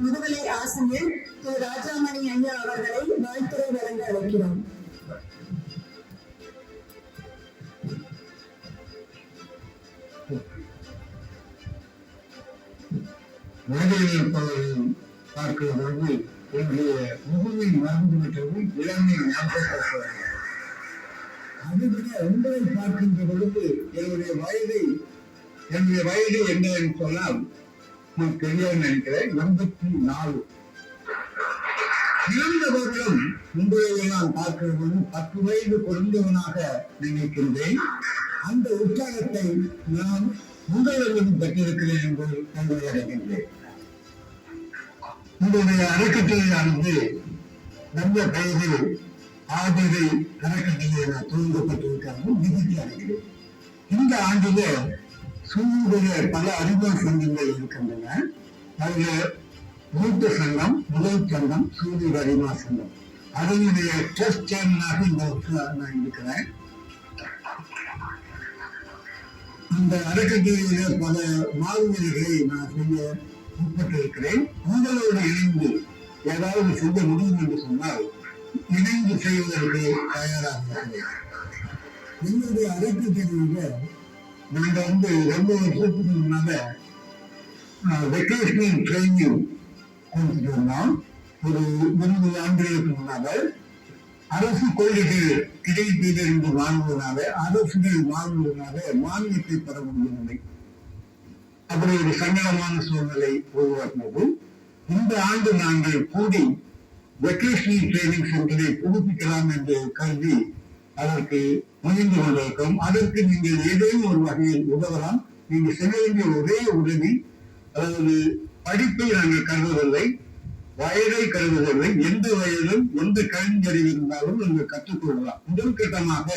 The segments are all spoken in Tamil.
முதுகலை ஆசிரியர் திரு ராஜாமணி ஐயா அவர்களை வாழ்த்துரை வழங்க அழைக்கிறோம். பார்க்கிற பொழுது என்னுடைய முதுமை மறந்து விட்டது, இளமை ஞாபகம். அதுவிட உங்களை பார்க்கின்ற பொழுது என்னுடைய வயது என்னன்னு சொன்னால் நான் தெரியாது நினைக்கிறேன். 84. இறந்தவர்களும் உங்களை நான் பார்க்கிற பொழுது 10 வயது குறைந்தவனாக நினைக்கின்றேன். அந்த உற்சாகத்தை நான் உங்களிடம் பெற்றிருக்கிறேன் என்று கல்வி அடைகின்றேன். உங்களுடைய அறக்கட்டளையானது நல்ல பெயரில் ஆதிரை அறக்கட்டளை துவங்கப்பட்டிருக்கிறது, நிதிக்கு அடைகிறேன். இந்த ஆண்டிலே சூழ்நிலை பல அறிவியல் சங்கங்கள் இருக்கின்றன. அதில் மூத்த சங்கம், முதல் சங்கம் சூரிய அறிவா சங்கம். அதனுடைய ட்ரஸ்ட் சேர்மனாக இந்த வருஷம் நான் இருக்கிறேன். அந்த அறக்கட்டளையில பல மாறுதல்களை நான் செய்ய உட்பட்டிருக்கிறேன். உங்களோடு இணைந்து ஏதாவது செய்ய முடியும் என்று சொன்னால் இணைந்து செய்வதற்கு தயாராக இருக்கிறேன். எங்களுடைய அறக்கட்டளையில நாங்க 2 வருஷத்துக்கு முன்னால வெக்கேஷனல் ட்ரைனிங் கொடுத்துட்டு இருந்தோம். ஒரு 20 ஆண்டுகளுக்கு முன்னால அரசு கொள்கைகள் கிடைப்பதிலிருந்து வாழ்வதனால, அரசுகள் வாழ்வதனால மானியத்தை பெற முடியவில்லை. அப்படி ஒரு சங்கடமான சூழ்நிலை உருவாக்கினது. இந்த ஆண்டு நாங்கள் கூடி வெக்கேஷனல் ட்ரைனிங் சென்டரை புதுப்பிக்கலாம் என்று கருதி அதற்கு முயன்று கொண்டிருக்கிறோம். அதற்கு நீங்கள் ஏதேனும் ஒரு வகையில் உதவலாம். நீங்கள் செய்ய வேண்டிய ஒரே உதவி, அதாவது படிப்பை நாங்கள் கருதவில்லை, வயதை கருதவில்லை. எந்த வயதிலும் எந்த கல்வியறிவு இருந்தாலும் நீங்கள் கற்றுக்கொள்ளலாம். முதல் கட்டமாக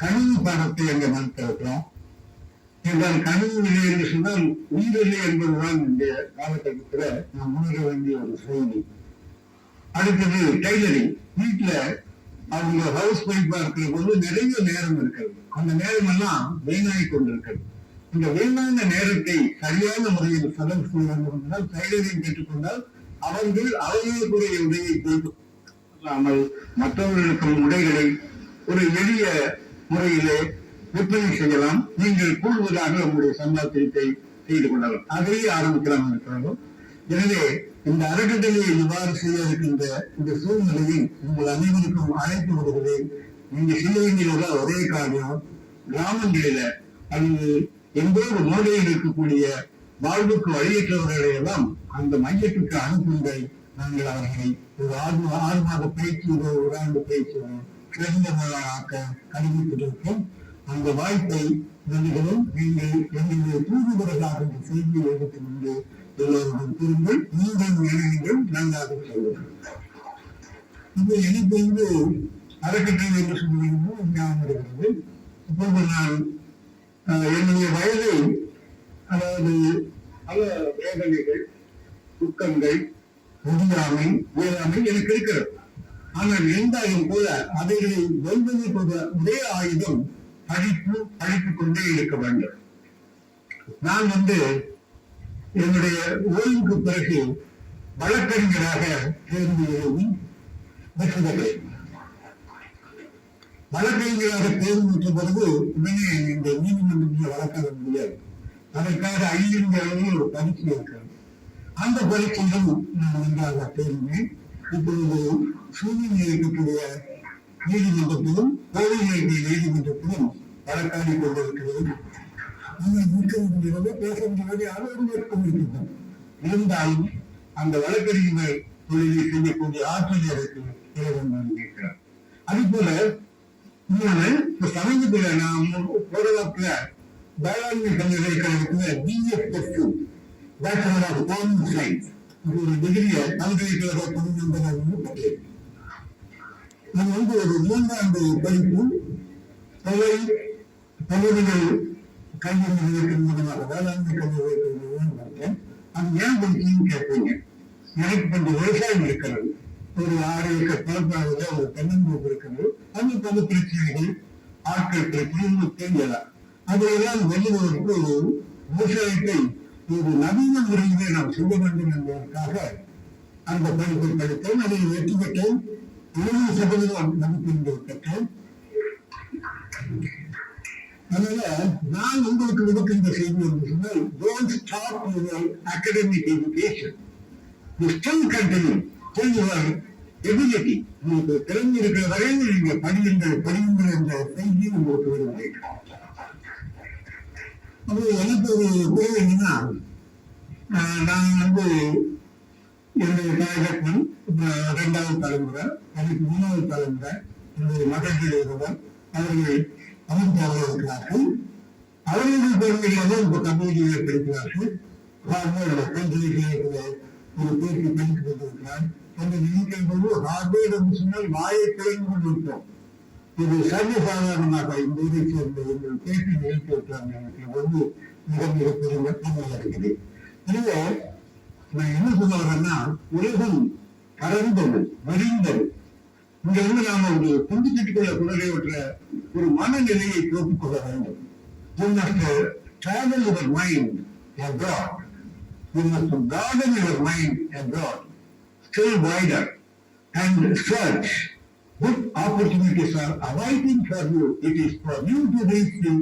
கணினி பாடத்தை அங்கே நடத்திருக்கிறோம். என்றால் கணினி நிலை என்று சொன்னால் உயிரில்லை என்பதுதான் இந்த காலகட்டத்தில் நாம் உணர வேண்டிய ஒரு செய்தி. அடுத்தது டைலரிங். வீட்டுல அவங்க ஹவுஸ் ஒய்ஃபா இருக்கிற போது நிறைய நேரம் இருக்கிறது. அந்த நேரம் எல்லாம் வீணாகி கொண்டிருக்கிறது. இந்த வீணான நேரத்தை சரியான முறையில் செலவு செய்ய வேண்டும் என்றால் டைலரிங் கேட்டுக்கொண்டால் அவர்களுக்குரிய உடையை கொடுக்காமல் மற்றவர்களுக்கும் உடைகளை ஒரு எளிய முறையிலே விற்பனை செய்யலாம். நீங்கள் கூடுதலாக உங்களுடைய சம்பாத்தியத்தை செய்து கொள்ளலாம். அதையே ஆரம்பிக்கலாம் இருக்கிறோம். எனவே இந்த அறக்கட்டளையை இவ்வாறு செய்ய இருக்கின்ற இந்த சூழ்நிலையில் உங்கள் அனைவருக்கும் அழைத்து விடுகிறேன். நீங்க செய்ய வேண்டியது ஒரே காரியம், கிராமங்களில அல்லது எங்கோ ஒரு மூலையில் இருக்கக்கூடிய வாழ்வுக்கு வழியேற்றவர்களை எல்லாம் அந்த மையத்துக்கு அனுப்புங்கள். நாங்கள் அவர்களை ஒரு 6 மாத பயிற்சி, 1 ஆண்டு பயிற்சி சிறந்த ஆக்க கணிப்பிட்டிருக்கோம். அந்த வாய்ப்பை நன்றிகளும் நீங்கள் எங்களுடைய தூதுவர்களாக இந்த செய்தியை எடுத்து கொண்டு எல்லோருடன் திரும்பல் நீங்கள் நினைவுகள் நன்றாக செய்வோம். இது எனக்கு அறக்கட்டளை என்று சொல்லுவது ஞாபகம் இருக்கிறது. இப்போது நான் என்னுடைய வயதை, அதாவது பல வேதனைகள், துக்கங்கள், முடியாமை, வேளாமை எனக்கு இருக்கிறது. ஆனால் இருந்தாலும் கூட அவைகளை வெல்வதற்கு ஒரே ஆயுதம் படித்துக் கொண்டே இருக்க வேண்டும். நான் என்னுடைய ஓய்வுக்கு பிறகு வழக்கறிஞராக தேர்ந்து எழுதி வெற்றி பெற்றேன். வழக்கறிஞராக தேர்வு பெற்ற பிறகு உடனே இந்த நீதிமன்றத்தில் வழக்காட முடியாது. அதற்காக அகில அளவில் ஒரு பரீட்சை இருக்கிறது. அந்த பரீட்சையும் நான் நன்றாக தேர்ந்தேன். இப்பொழுது சூழ்நிலை இருக்கக்கூடிய நீதிமன்றத்திலும் கோவில் நீதிமன்றத்திலும் வழக்காடி கொண்டிருக்கிறது. பேச முடியாது, அலுவலகம் இருந்தாலும் அந்த வழக்கறிஞர் தொழிலை செய்யக்கூடிய ஆற்றல் எனக்கு கேட்கிறார். அதே போல இன்னொன்று சமீபத்தில் நாம் போராட்டத்துல வேளாண்மை பல்கலைக்கழகத்துல BF bachelor of common science ஒரு டிகிரியை பல்கலைக்கழக பணியாளர்கள் பெற்றேன். அது ஒரு 3 ஆண்டு படிப்பு பகுதிகள் கல்வி நிலையத்தின் மூலமாக வேளாண்மை கல்வி நிலையத்தில் அது ஏன் படிக்கணும்னு கேட்பீங்க. எனக்கு கொஞ்சம் விவசாயம் இருக்கிறது. ஒரு 6 ஏக்கர் பரப்பளவுல ஒரு தென்னந்தோப்பு இருக்கிறது. அது பல பிரச்சனைகள், ஆட்கள் பிரச்சனை தெரியலாம். அதையெல்லாம் வெளிவதற்கு ஒரு விவசாயத்தை இது நவீன முறையிலே நாம் செய்ய வேண்டும் என்பதற்காக அந்த படிப்பை படித்தேன். அதில் வெற்றி பெற்றேன். 70% மதிப்பெண்கள் பெற்றேன். அதனால நான் உங்களுக்கு விடுக்கின்ற செய்தி என்று சொன்னால், don't stop your academic education. You still continue till your ability. உங்களுக்கு திறந்து இருக்கிற வரையில் நீங்க படியுங்கள் என்ற செய்தி உங்களுக்கு விடுகிறேன். அப்போ எனக்கு ஒரு குறை என்னன்னா, நான் என்னுடைய தாயகத்தில் 2வது தலைமுறை, எனக்கு 3வது தலைமுறை, என்னுடைய மகள்கள் இருவர், அவர்கள் அமெரிக்காவில் இருக்கிறார்கள். அவர்கள் பெருமையாக இப்ப கல்லூரியிலே படிக்கிறார்கள். ஒரு பேட்டி படித்து கொண்டிருக்கிறார் என்று நினைக்கும் போது, ஹார்வர்ட் என்று சொன்னால் வாயை திறந்து கொண்டிருக்கிறோம். இது சர்வசாதாரணமாக இந்த ஊரை சேர்ந்த எங்கள் பேட்டி நிகழ்த்தி இருக்கிறாங்க. எனக்கு மிக பெருமையாக இருக்குது. எனவே நான் என்ன சொல்ல வரேன்னா, உலகம் பறந்தது, விரிந்தது. இங்க நாம ஒரு குண்டு கட்டிக்கொள்ள குடலையற்ற ஒரு மனநிலையை போக்கிக் கொள்ள வேண்டும். You must travel your mind abroad. You must broaden your mind abroad, still wider, and search. Good opportunities are awaiting for you. It is for you to reach the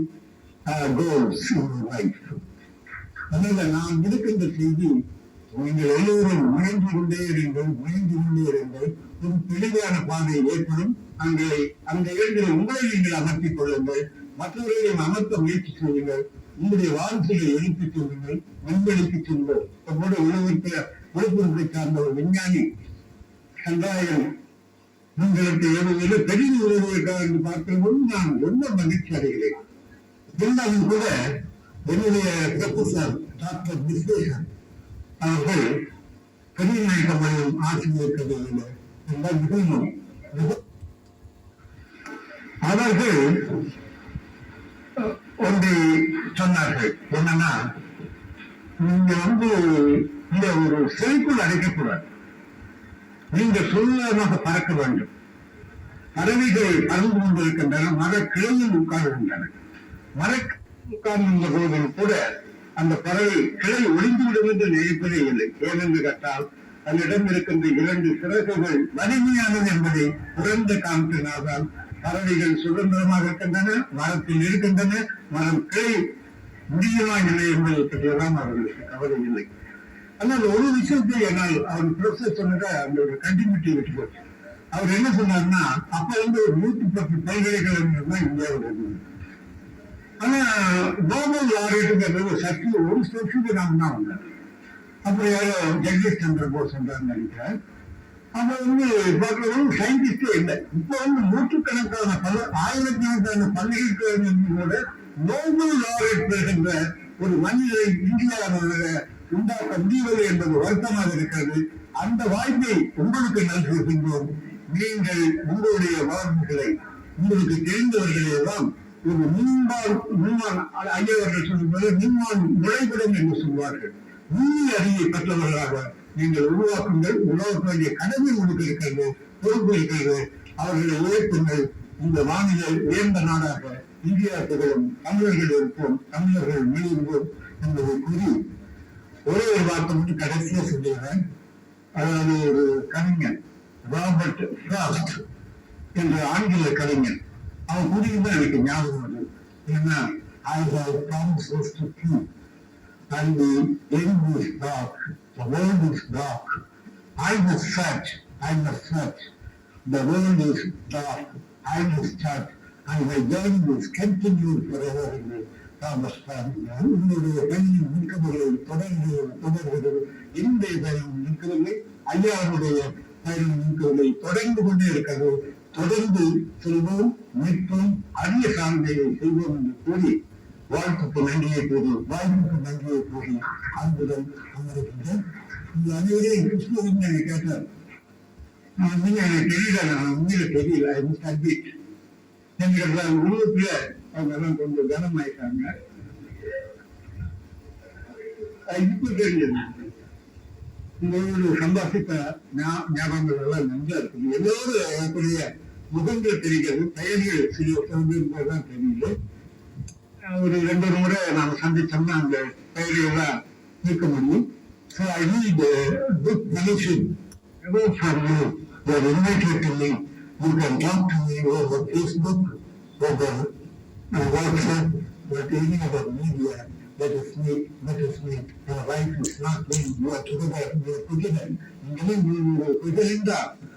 goals in your life. அதனால நான் இருக்கின்ற செய்தி, நீங்கள் எல்லோரும் முயன்று கொண்டே இருங்கள், ஒரு தெளிவான பாதை ஏற்படும். அந்த இடங்களை உங்களை நீங்கள் அமர்த்திக் கொள்ளுங்கள், மற்றவர்களையும் அமர்த்த முயற்சி செய்யுங்கள், உங்களுடைய வாழ்க்கையை எழுப்பிச் சொல்லுங்கள், விண்வெளிக்குச் செல்லுங்கள். நம்மோட உலகத்தை சார்ந்த ஒரு விஞ்ஞானி சந்தாயம் உங்களுக்கு ஏதோ பெரிய உதவுவதற்காக என்று பார்க்கும்போது நான் ரொம்ப மகிழ்ச்சி அடைகிறேன். இருந்தாலும் கூட என்னுடைய ப்ரொஃபசர் டாக்டர் விஸ்வேஸ்வரன் அவர்கள் பெரிய நாயக்கமலையும் ஆசிரியர் கதையில் என்றால் மிகவும் அவர்கள் ஒன்றை சொன்னார்கள். என்னன்னா, நீங்க இந்த ஒரு செல்குள் அடைக்கக்கூடாது, நீங்க சுதந்திரமாக பறக்க வேண்டும். பறவைகள் பறந்து கொண்டிருக்கின்றன, மரக்கிளையில் உட்கார்கின்றன. உட்கார்ந்த போதிலும் கூட அந்த பறவை கிளை ஒளிந்துவிடும் என்று நினைப்பதே இல்லை. ஏனென்று கேட்டால், தன்னிடம் இருக்கின்ற 2 சிறகுகள் வலிமையானது என்பதை குறைந்த காரணத்தினால்தான் பறவைகள் சுதந்திரமாக இருக்கின்றன, மரத்தில் இருக்கின்றன. மரம் கிளை முடியுமா இல்லை என்பதை பற்றியெல்லாம் அவர்களுக்கு கவலை இல்லை. ஆனால் ஒரு விஷயத்தை என்னால் அவர் ப்ரொஃபசர் சொன்னதை அந்த ஒரு கண்டினியூட்டி விட்டு போச்சு. அவர் என்ன சொன்னார்னா, அப்ப ஒரு 110 பல்கலைக்கழகங்கள் தான் இந்தியாவில் இருந்தது. ஆனா நோபல் லாரேட்டுங்கிறது சற்று ஒரு ஸ்டெப்ஸுக்கு நாம் தான் வந்தார். அப்புறம் யாரோ ஜெகதீஷ் சந்திர போஸ் என்றார் நினைக்கிறேன். அப்ப சயின்டிஸ்டே இல்லை. இப்ப நூற்றுக்கணக்கான ஆயிரக்கணக்கான பல்கலைக்கழகங்களோட நோபல் லாரேட் பெறுகின்ற ஒரு மனிதரை இந்தியாவில் உண்டாக்க முடியவில்லை என்பது வருத்தமாக இருக்கிறது. அந்த வாய்ப்பை உங்களுக்கு நல்கின்றோம். நீங்கள் உங்களுடைய வாழ்வுகளை, உங்களுக்கு தெரிந்தவர்களை எல்லாம் ஒரு முன்மான் ஐயவர்கள் சொல்லும்போது முன்மான் நுழைவிடம் என்று சொல்வார்கள். நீதி அறிவை பெற்றவர்களாக நீங்கள் உருவாக்குங்கள். உருவாக்க வேண்டிய கடமை உங்களுக்கு இருக்கிறது, பொறுப்பு இருக்கிறது. அவர்களை உயர்த்துங்கள். இந்த வானிலை உயர்ந்த நாடாக இந்தியா திகழும். தமிழர்கள் இருப்போம், தமிழர்கள் வெளியிருப்போம் என்பதை கூறி ஒரே ஒரு வார்த்தை மட்டும் கடைசியா சொல்லுகிறேன். அதாவது ஒரு கவிஞன் ராபர்ட் ஃப்ராஸ்ட் என்ற ஆங்கில கவிஞன், அவன் கூறியிருந்தா எனக்கு ஞாபகம் வருது. ஏன்னா, I have promises to keep, and the end is dark, the world is dark. I must search, the world is dark, I must search, and my journey is continued forever in the Thomas Mann. உங்களுடைய பயணம் நிற்கவில்லை, தொடர்கிறது. என்னுடைய பயணம் நிற்கவில்லை, ஐயாவுடைய பயணம் நிற்கவில்லை, தொடர்ந்து கொண்டே இருக்கிறது. தொடர்ந்து செல்வோம், நிற்போம், அரிய சாதனையை செய்வோம் என்று கூறி வாழ்த்துக்கு நன்றியை கூறி, வாய்ப்புக்கு நன்றியை கூறி அன்புடன் அமர்கின்றேன். இந்த அனைவரையும் கிருஷ்ணகிரி கேட்டார். எனக்கு தெரியல, நான் உண்மையில தெரியல. என்கிற உருவத்துல அவங்க எல்லாம் கொஞ்சம் கனமாயிட்டாங்க. இப்ப தெரிஞ்சது உங்களோட சம்பாசித்த ஞாபகங்கள் எல்லாம் நன்றா இருக்குது. எல்லோரும் எனக்குரிய முகங்கள் தெரிகிறது, பெயர்கள் சிறிய தான் தெரியல. ஒரு 2 முறை நாம சந்திச்சோம்னா அந்த பெயர்கள்லாம் கேட்க முடியும். So I need good permission from you. You are invited to me. You can talk to me over Facebook, over WhatsApp, but any other media. Let us meet. Your life is not being, you are together. இங்கே